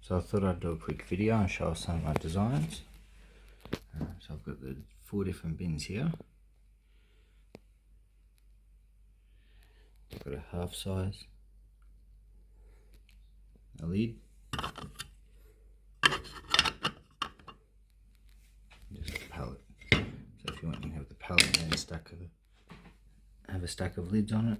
So I thought I'd do a quick video and show some of my designs. So I've got the 4 different bins here. I've got a half size, a lid, just a pallet. So if you want, you can have the pallet and then have a stack of lids on it.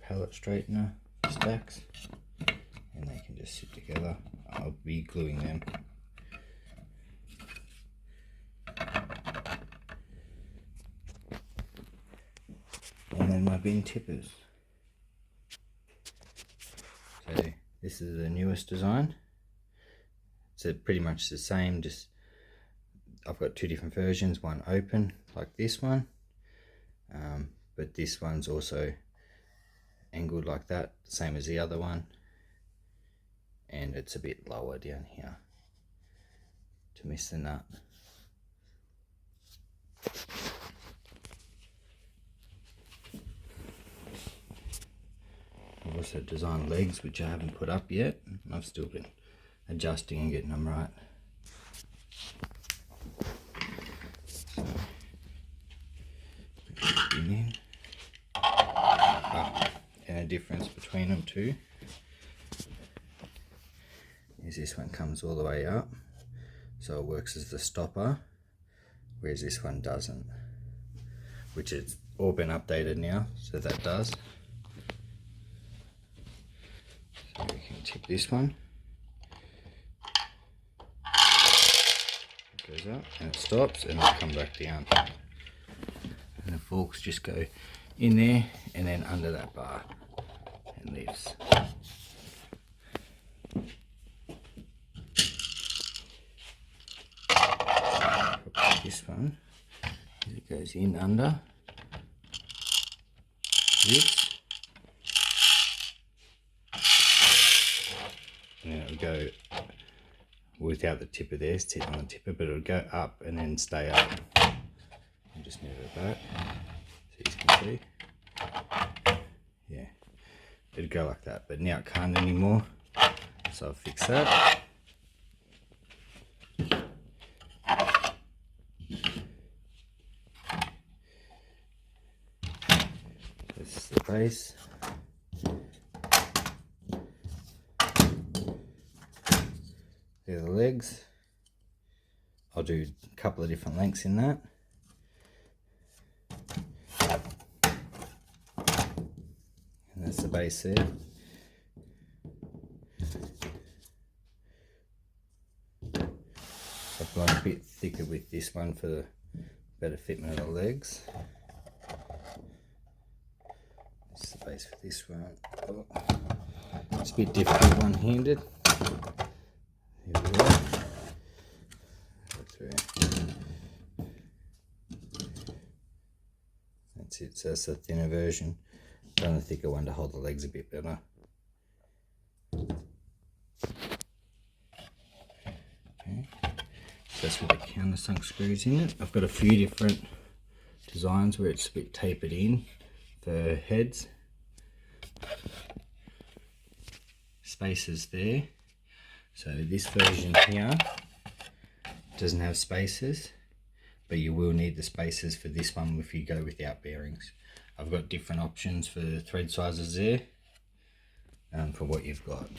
Pallet straightener stacks, and they can just sit together. I'll be gluing them. And then my bin tippers. So this is the newest design. It's pretty much the same, just I've got 2 different versions, one open like this one, but this one's also angled like that, same as the other one, and it's a bit lower down here to miss the nut. I've also designed legs which I haven't put up yet, and I've still been adjusting and getting them right. So, in. And a difference between them too is this one comes all the way up, so it works as the stopper, whereas this one doesn't, which it's all been updated now, so that does. So we can tip this one, it goes up and it stops and it'll come back down, and the forks just go in there and then under that bar and leaves. This one, it goes in under this, and then it'll go without the tipper there, it's sitting on the tipper, but it'll go up and then stay up. I'll just move it back so you can see. Yeah, it'd go like that, but now it can't anymore, so I'll fix that. This is the base. They're the legs. I'll do a couple of different lengths in that. That's the base there. I've gone a bit thicker with this one for the better fitment of the legs. This is the base for this one. Oh, it's a bit difficult one-handed. Here we go. Go through. That's it, so that's the thinner version. Done a thicker one to hold the legs a bit better. Okay, so that's with the countersunk screws in it. I've got a few different designs where it's a bit tapered in for heads. Spaces there. So this version here doesn't have spaces, but you will need the spaces for this one if you go without bearings. I've got different options for the thread sizes there for what you've got.